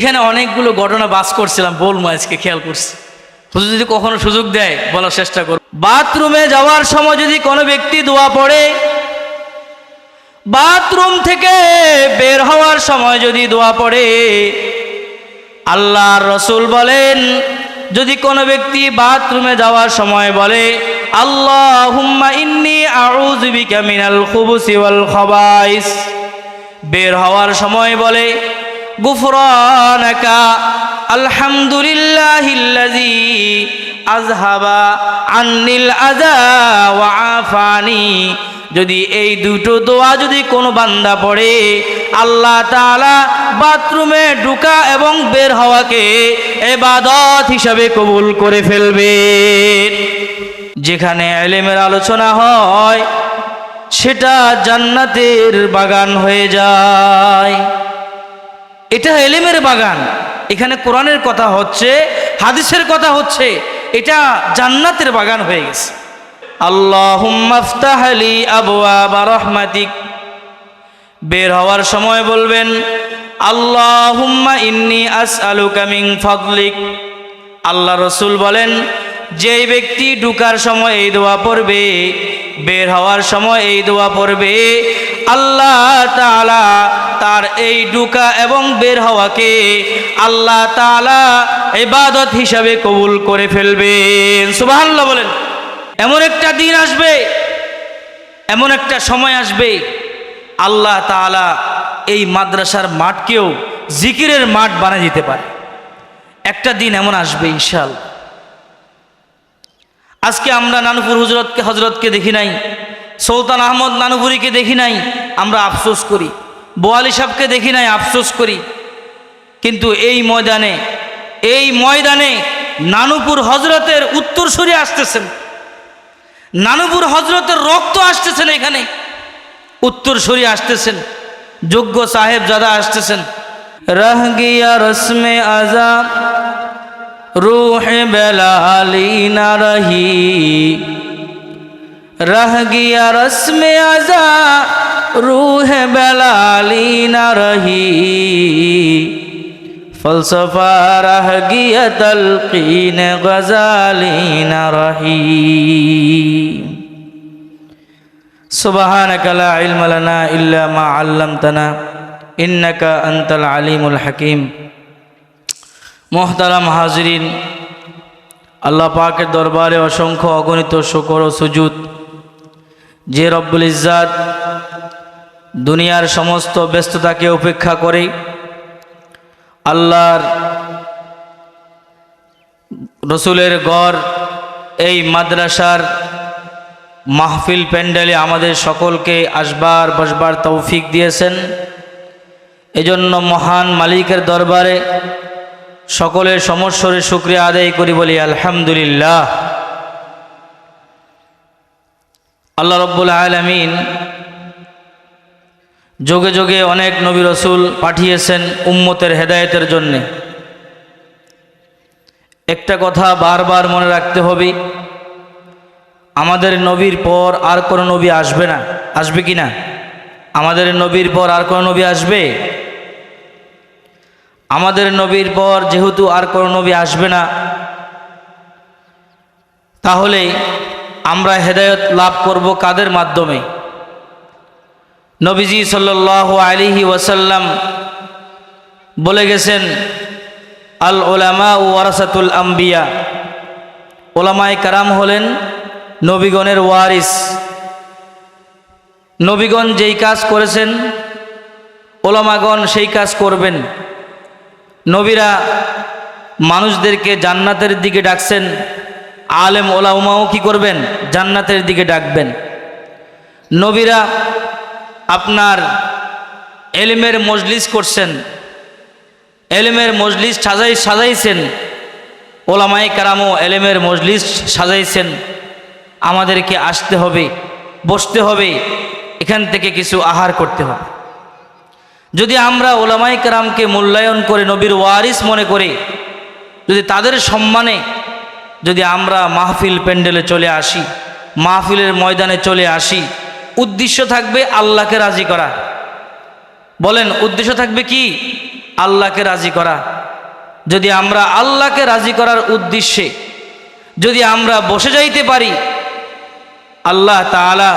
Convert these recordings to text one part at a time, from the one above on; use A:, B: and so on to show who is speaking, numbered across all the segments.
A: এখানে অনেকগুলো ঘটনা বাস করছিলাম, বলবো আজকে, খেয়াল করছি। হুজুর যদি কখনো সুযোগ দেয় বলার চেষ্টা করব। বাথরুমে যাওয়ার সময় যদি কোনো ব্যক্তি দোয়া পড়ে, বাথরুম থেকে বের হওয়ার সময় যদি দোয়া পড়ে, আল্লাহর রাসূল বলেন, যদি কোনো ব্যক্তি বাথরুমে যাওয়ার সময় বলে আল্লাহুম্মা ইন্নী আউযু বিকা মিনাল খুবুসি ওয়াল খাবাইস, বের হওয়ার সময় বলে গুফরানাকা আলহামদুলিল্লাহিল্লাযী আযহাবা আন্নিল আযা ওয়া আফানি, যদি এই দুটো দোয়া যদি কোনো বান্দা পড়ে, আল্লাহ তাআলা বাথরুমে ঢোকা এবং বের হওয়াকে ইবাদত হিসাবে কবুল করে ফেলবেন। যেখানে ইলমের আলোচনা হয় সেটা জান্নাতের বাগান হয়ে যায়। এটা ইলমের বাগান, এখানে কোরআনের কথা হচ্ছে, হাদিসের কথা হচ্ছে, এটা জান্নাতের বাগান হয়ে গেছে। আল্লাহুম্মা আফতাহ লি আবওয়াবা রাহমাতিক, বের হওয়ার সময় বলবেন আল্লাহুম্মা ইন্নী আসআলুকা মিন ফাদলিক। আল্লাহ রাসূল বলেন, যেই ব্যক্তি ঢোকার সময় এই দোয়া পড়বে, বের হওয়ার সময় এই দোয়া পড়বে, আল্লাহ তাআলা তার এই ঢোকা এবং বের হওয়াকে আল্লাহ তাআলা ইবাদত হিসাবে কবুল করে ফেলবেন। সুবহানাল্লাহ বলেন। এমন একটা দিন আসবে, এমন একটা সময় আসবে, আল্লাহ তাআলা এই মাদ্রাসার মাঠকেও জিকিরের মাঠ বানিয়ে দিতে পারে। একটা দিন এমন আসবে ইনশাআল্লাহ। আজকে আমরা নানুপুর হজরতকে দেখি নাই, সুলতান আহমদ নানুপুরীকে দেখি নাই, আমরা আফসোস করি। বোয়ালি সাহেবকে দেখি নাই, আফসোস করি। কিন্তু এই ময়দানে নানুপুর হজরতের উত্তরসূরি আসতেছেন, নানুপুর হজরতের রক্ত আসতেছেন, এখানে উত্তরসূরি আসতেছেন, যোগ্য সাহেব জাদা আসতেছেন। রহ গিয়া রসমে আজা रूह बेलाली न रही, रह गया रस्म आजा रूह बेलाली न रही, फलसफा रह गया तलकीन गजाली न रही। सुबहानका ला इल्म लना इल्ला मा अल्लमतना इन्नका अंतल अलीमुल हकीम। मोहताराम हाजरीन, আল্লাহ পাকের দরবারে অসংখ্য অগণিত শুকর ও সুজুদ, যে রব্বুল ইজ্জাত দুনিয়ার সমস্ত ব্যস্ততাকে উপেক্ষা করে আল্লাহর রসুলের ঘর এই মাদ্রাসার মাহফিল প্যান্ডেলে আমাদের সকলকে আসবার বসবার তৌফিক দিয়েছেন। এজন্য মহান মালিকের দরবারে সকলের সমস্বরে শুকরিয়া আদায় করি, বলি আলহামদুলিল্লাহ। আল্লাহ রব্বুল আলামিন যোগে যোগে অনেক নবী রসুল পাঠিয়েছেন উম্মতের হেদায়েতের জন্য। একটা কথা বারবার মনে রাখতে হবে, আমাদের নবীর পর আর কোনো নবী আসবে না। আসবে কি না? আমাদের নবীর পর আর কোনো নবী আসবে? আমাদের নবীর পর যেহেতু আর কোনো নবী আসবে না, তাহলে আমরা হেদায়েত লাভ করব কাদের মাধ্যমে? নবীজি সাল্লাল্লাহু আলাইহি ওয়াসাল্লাম বলে গেছেন, আল উলামা ওয়ারাসাতুল আম্বিয়া, ওলামায়ে কারাম হলেন নবীগণের ওয়ারিস। নবীগণ যেই কাজ করেছেন ওলামাগণ সেই কাজ করবেন। নবীরা মানুষদেরকে জান্নাতের দিকে ডাকছেন, আলেম ওলামাও কি করবেন? জান্নাতের দিকে ডাকবেন। নবীরা আপনার এলমের মজলিস করছেন, এলমের মজলিস সাজাইছেন, ওলামায়ে কারামও এলমের মজলিস সাজাইছেন। আমাদেরকে আসতে হবে, বসতে হবে, এখান থেকে কিছু আহার করতে হবে। যদি আমরা ওলামায়ে কেরামকে মূল্যায়ন করে নবীর ওয়ারিস মনে করে, যদি তাদের সম্মানে যদি আমরা মাহফিল প্যান্ডেলে চলে আসি, মাহফিলের ময়দানে চলে আসি, উদ্দেশ্য থাকবে আল্লাহকে রাজি করা। বলেন, উদ্দেশ্য থাকবে কি? আল্লাহকে রাজি করা। যদি আমরা আল্লাহকে রাজি করার উদ্দেশ্যে যদি আমরা বসে যাইতে পারি, আল্লাহ তাআলা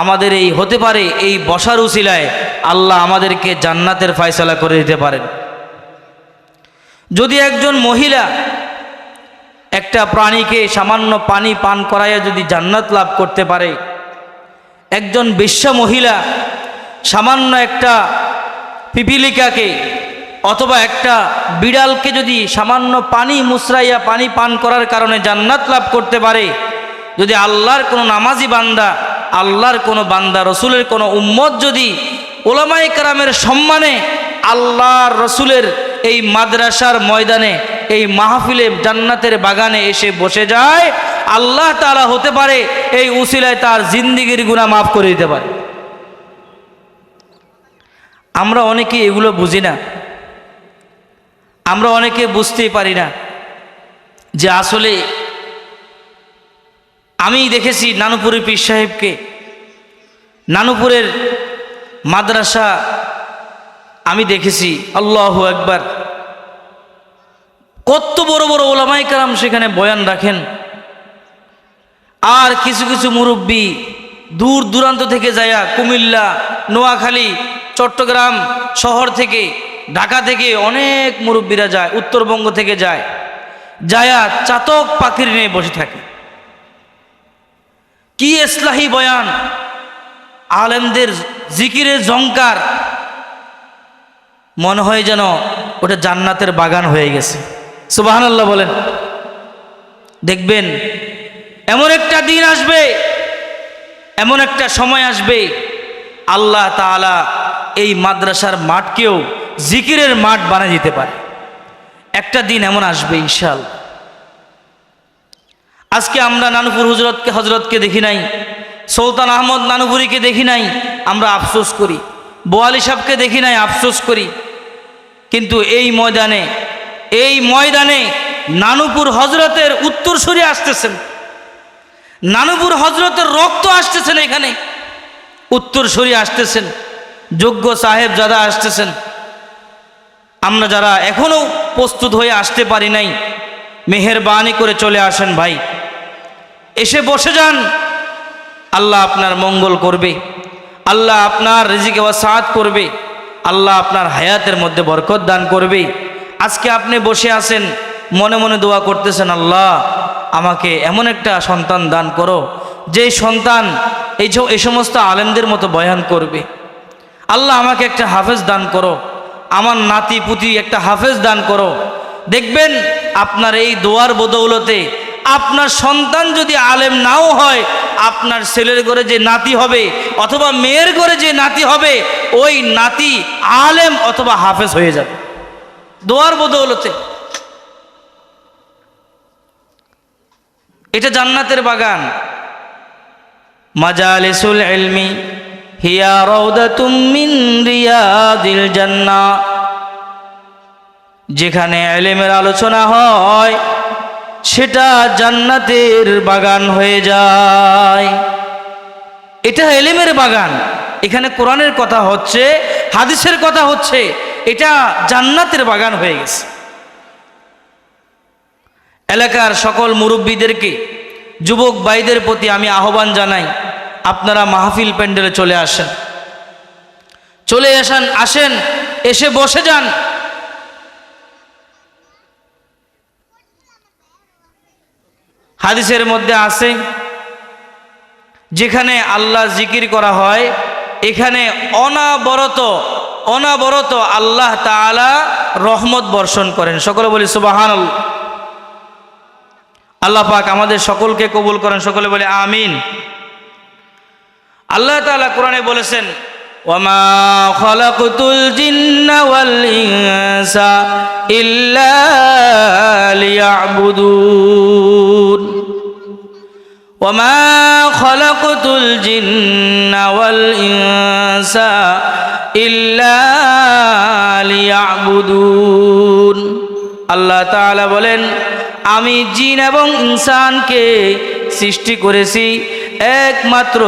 A: আমাদের এই হতে পারে এই বসার উসিলায় আল্লাহ আমাদেরকে জান্নাতের ফয়সালা করে দিতে পারেন। যদি একজন মহিলা একটা প্রাণীকে সামান্য পানি পান করাইয়া যদি জান্নাত লাভ করতে পারে, একজন বেশ্যা মহিলা সামান্য একটা পিপিলিকাকে অথবা একটা বিড়ালকে যদি সামান্য পানি মুসরাইয়া পানি পান করার কারণে জান্নাত লাভ করতে পারে, যদি আল্লাহর কোনো নামাজি বান্দা, আল্লাহর কোনো বান্দা, রসুলের কোনো উম্মত যদি ওলামায়ে কেরামের সম্মানে আল্লাহর রসুলের এই মাদ্রাসার ময়দানে, এই মাহফিলে, জান্নাতের বাগানে এসে বসে যায়, আল্লাহ তাআলা হতে পারে এই উসিলায় তার জিন্দিগির গুনাহ মাফ করে দিতে পারে। আমরা অনেকে এগুলো বুঝি না, আমরা অনেকে বুঝতেই পারি না যে আসলে আমি দেখেছি নানুপুরের পীর সাহেবকে, নানুপুরের মাদ্রাসা আমি দেখেছি, আল্লাহু আকবার, কত বড় বড় ওলামায়ে কেরাম সেখানে বয়ান রাখেন। আর কিছু কিছু মুরব্বী দূর দূরান্ত থেকে যায়, কুমিল্লা, নোয়াখালী, চট্টগ্রাম শহর থেকে, ঢাকা থেকে অনেক মুরব্বীরা যায়, উত্তরবঙ্গ থেকে যায়, যায়া চাতক পাখির নিয়ে বসে থাকে। কি ইসলাহি বয়ান, আলেমদের জিকিরের ঝংকার, মনে হয় যেন ওটা জান্নাতের বাগান হয়ে গেছে। সুবহানাল্লাহ বলেন। দেখবেন এমন একটা দিন আসবে, এমন একটা সময় আসবে, আল্লাহ তাআলা এই মাদ্রাসার মাঠকেও জিকিরের মাঠ বানিয়ে দিতে পারে। একটা দিন এমন আসবে ইনশাআল্লাহ। আজকে আমরা নানুপুর হজরতকে দেখি নাই, সুলতান আহমদ নানুপুরীকে দেখি নাই, আমরা আফসোস করি। বোয়ালি সাহেবকে দেখি নাই, আফসোস করি। কিন্তু এই ময়দানে নানুপুর হজরতের উত্তরসূরি আসতেছেন, নানুপুর হজরতের রক্ত আসতেছেন, এখানে উত্তরসূরি আসতেছেন, যোগ্য সাহেব যারা আসতেছেন। আমরা যারা এখনো প্রস্তুত হয়ে আসতে পারি নাই, মেহেরবানি করে চলে আসেন ভাই, এসে বসে যান। আল্লাহ আপনার মঙ্গল করবে, আল্লাহ আপনার রিজিকে ওয়াসাআত করবে, আল্লাহ আপনার হায়াতের মধ্যে বরকত দান করবে। আজকে আপনি বসে আছেন, মনে মনে দোয়া করতেছেন, আল্লাহ আমাকে এমন একটা সন্তান দান করো যে সন্তান এই সমস্ত আলেমদের মতো বয়ান করবে। আল্লাহ আমাকে একটা হাফেজ দান করো, আমার নাতি পুতি একটা হাফেজ দান করো। দেখবেন আপনার এই দোয়ার বদৌলতে আপনার সন্তান যদি আলেম নাও হয়, আপনার ছেলের ঘরে যে নাতি হবে অথবা মেয়ের ঘরে যে নাতি হবে, ওই নাতি আলেম অথবা হাফেজ হয়ে যাবে দোয়ার বদৌলতে। এটা জান্নাতের বাগান। মাজালিসুল ইলমি হিয়া রাউদাতুম মিন রিয়াদিল জান্নাহ, যেখানে ইলমের আলোচনা হয় সেটা জান্নাতের বাগান হয়ে যায়। এটা ইলমের বাগান, এখানে কোরআনের কথা হচ্ছে, হাদিসের কথা হচ্ছে, এটা জান্নাতের বাগান হয়ে গেছে। এলাকার সকল মুরব্বীদেরকে, যুবক ভাইদের প্রতি আমি আহ্বান জানাই, আপনারা মাহফিল প্যান্ডেলে চলে আসেন, আসেন, এসে বসে যান। হাদিসের মধ্যে আছে, যেখানে আল্লাহ জিকির করা হয় এখানে অনাবরত আল্লাহ তাআলা রহমত বর্ষণ করেন। সকলে বলি সুবহানাল্লাহ। আল্লাহ পাক আমাদের সকলকে কবুল করেন, সকলে বলে আমিন। আল্লাহ তাআলা কোরআনে বলেছেন, ওয়ামা খালাকতুল জিন্না ওয়াল ইনসা ইল্লা লিয়াবুদুন, ওয়ামা খালাকতুল জিন্না ওয়াল ইনসা ইল্লা লিয়াবুদুন। আল্লাহ তাআলা বলেন, আমি জিন এবং ইনসানকে সৃষ্টি করেছি একমাত্র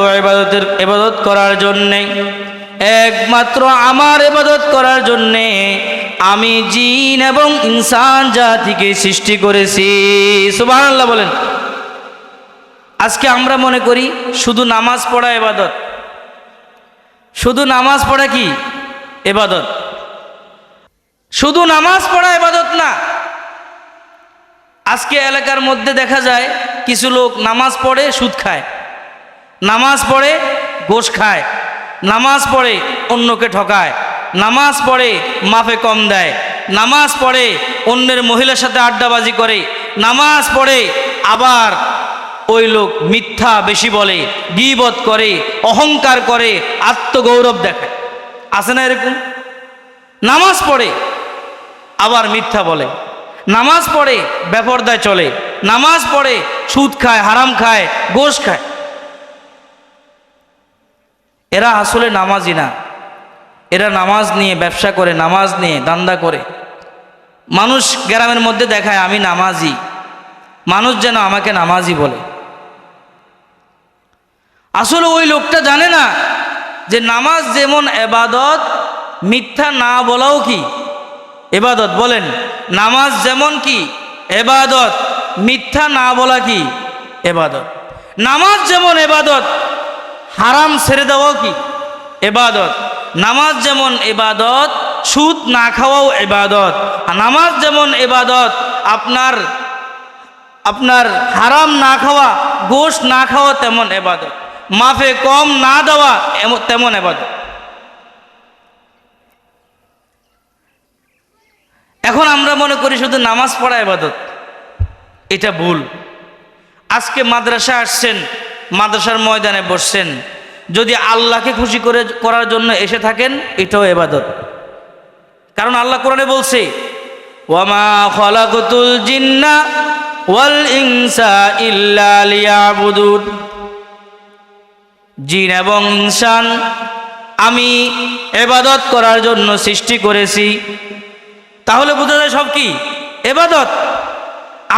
A: ইবাদত করার জন্যে, একমাত্র আমার ইবাদত করার জন্যে। আমি জিন এবং ইনসান জাতিকে সৃষ্টি করেছি। সুবহানাল্লাহ বলেন। আজকে আমরা মনে করি শুধু নামাজ পড়া ইবাদত, শুধু নামাজ পড়া কি ইবাদত? শুধু নামাজ পড়া ইবাদত না। আজকে এলাকার মধ্যে দেখা যায় কিছু লোক নামাজ পড়ে সুদ খায়, নামাজ পড়ে ঘুষ খায়, নামাজ পড়ে অন্যকে ঠকায়, নামাজ পড়ে মাফে কম দেয়, নামাজ পড়ে অন্যের মহিলার সাথে আড্ডাবাজি করে, নামাজ পড়ে আবার ওই লোক মিথ্যা বেশি বলে, গীবত করে, অহংকার করে, আত্মগৌরব দেখায়। আছে না এরকম? নামাজ পড়ে আবার মিথ্যা বলে, নামাজ পড়ে বেপরদায় চলে, নামাজ পড়ে সুদ খায়, হারাম খায়, গোশ খায়। এরা আসলে নামাজি না, এরা নামাজ নিয়ে ব্যবসা করে, নামাজ নিয়ে দান্দা করে। মানুষ গ্রামের মধ্যে দেখায় আমি নামাজি, মানুষ যেন আমাকে নামাজি বলে। আসলে ওই লোকটা জানে না যে নামাজ যেমন ইবাদত, মিথ্যা না বলাও কি ইবাদত? বলেন, নামাজ যেমন কি ইবাদত, মিথ্যা না বলা কি ইবাদত? নামাজ যেমন ইবাদত, হারাম ছেড়ে দেওয়াও কি ইবাদত? নামাজ যেমন ইবাদত, সুদ না খাওয়াও ইবাদত। নামাজ যেমন ইবাদত, আপনার হারাম না খাওয়া, গোশ না খাওয়া তেমন ইবাদত, মাফে কম না দেওয়া তেমন ইবাদত। এখন আমরা মনে করি শুধু নামাজ পড়া ইবাদত, এটা ভুল। আজকে মাদ্রাসা আসছেন, মাদ্রাসার ময়দানে বসছেন, যদি আল্লাহকে খুশি করার জন্য এসে থাকেন এটাও ইবাদত। কারণ আল্লাহ কোরআনে বলছে ওয়ামা খালাকতুল জিন্না ওয়াল ইনসা ইল্লা লিয়াবুদুন, জিন এবং ইনসান আমি ইবাদত করার জন্য সৃষ্টি করেছি। তাহলে বোঝা যায় সব কি ইবাদত।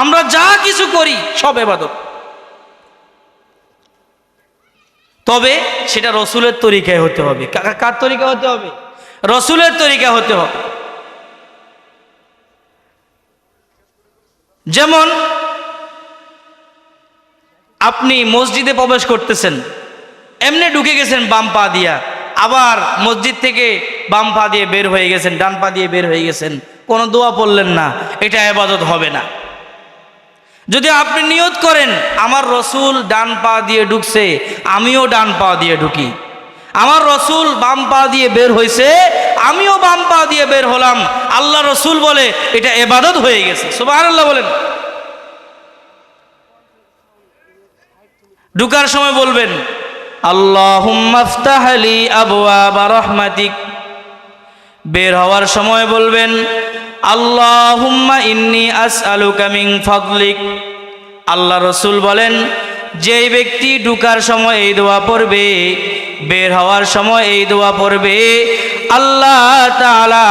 A: আমরা যা কিছু করি সব ইবাদত, তবে সেটা রসুলের তরিকায় হতে হবে। কার তরিকা হতে হবে? রসুলের তরিকা হতে হবে। যেমন আপনি মসজিদে প্রবেশ করতেছেন, এমনি ঢুকে গেছেন বাম পা দিয়া, আবার মসজিদ থেকে বাম পা দিয়ে বের হয়ে গেছেন, ডান পা দিয়ে বের হয়ে গেছেন, কোনো দোয়া পড়লেন না, এটা ইবাদত হবে না। যদি আপনি নিয়ত করেন আমার রসুল ডান পা দিয়ে ঢুকছে, আমিও ডান পা দিয়ে ঢুকি, আমার রসুল বাম পা দিয়ে বের হয়েছে, আমিও বাম পা দিয়ে বের হলাম, আল্লাহ রসুল বলে এটা ইবাদত হয়ে গেছে। সুবহানাল্লাহ বলেন। ঢুকার সময় বলবেন আল্লাহুম্মা ইফতাহ লি আবওয়াবা রাহমাতিক, বের হওয়ার সময় বলবেন আল্লাহুম্মা ইন্নী আসআলুকা মিন ফাদলিক। আল্লাহ রসুল বলেন যেই ব্যক্তি ঢুকার সময় এই দোয়া পড়বে, বের হওয়ার সময় এই দোয়া পড়বে, আল্লাহ তাআলা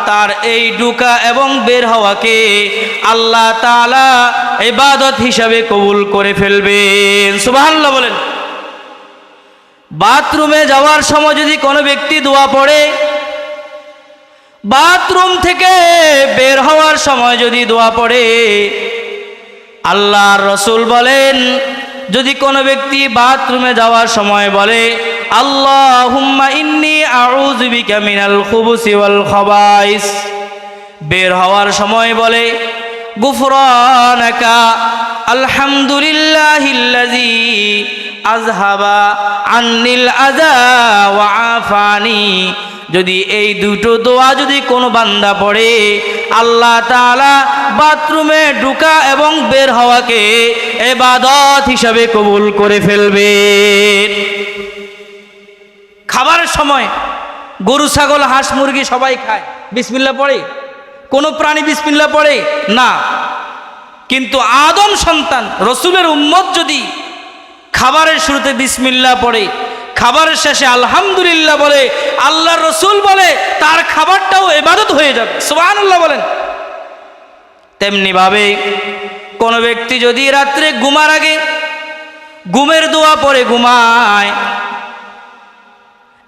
A: তার এই ঢুকা এবং বের হওয়াকে আল্লাহ তাআলা ইবাদত হিসাবে কবুল করে ফেলবেন। সুবহানাল্লাহ বলেন। বাথরুমে যাওয়ার সময় যদি কোনো ব্যক্তি দোয়া পড়ে, বাথরুম থেকে বের হওয়ার সময় যদি দোয়া পড়ে, আল্লাহর রসুল বলেন যদি কোনো ব্যক্তি বাথরুমে যাওয়ার সময় বলে আল্লাহুম্মা ইন্নী আউযু বিকা মিনাল খুবুসি ওয়াল খাবাইস, বের হওয়ার সময় বলে গুফরানাকা আলহামদুলিল্লাহিল্লাযী আযহাবা আন্নিল আযা ওয়া আফানি, যদি এই দুটো দোয়া যদি কোনো বান্দা পড়ে, আল্লাহ তাআলা বাথরুমে ঢুকা এবং বের হওয়াকে ইবাদত হিসাবে কবুল করে ফেলবেন। খাবারের সময় গরু ছাগল হাঁস মুরগি সবাই খায়, বিসমিল্লাহ পড়ে? কোনো প্রাণী বিসমিল্লাহ পড়ে না। কিন্তু আদম সন্তান রসুলের উম্মত যদি খাবারের শুরুতে বিসমিল্লাহ পড়ে, খাবারের শেষে আলহামদুলিল্লাহ বলে, আল্লাহ রসুল বলে তার খাবারটাও ইবাদত হয়ে যাবে। সুবহানাল্লাহ বলেন। তেমনি ভাবে কোন ব্যক্তি যদি রাত্রে ঘুমার আগে ঘুমের দোয়া পড়ে ঘুমায়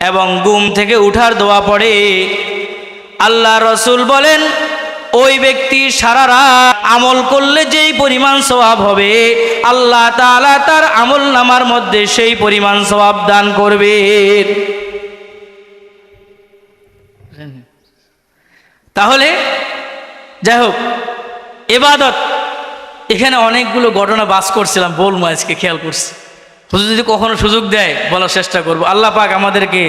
A: এবং ঘুম থেকে উঠার দোয়া পড়ে আল্লাহ রসুল বলেন ওই ব্যক্তি সারা রাত আমল করলে যেই পরিমাণ সওয়াব হবে আল্লাহ তাআলা তার আমল নামার মধ্যে সেই পরিমাণ সওয়াব দান করবে। তাহলে যাই হোক, ইবাদত এখানে অনেকগুলো ঘটনা বাস করছিলাম, বলবো আজকে, খেয়াল করছি। হুজুর যদি কখনো সুযোগ দেয় বলার চেষ্টা করব। আল্লাহ পাক আমাদেরকে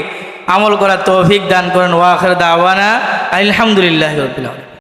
A: আমল করার তৌফিক দান করেন। ওয়া আখির দাওয়ানা আলহামদুলিল্লাহি রাব্বিল আলামিন।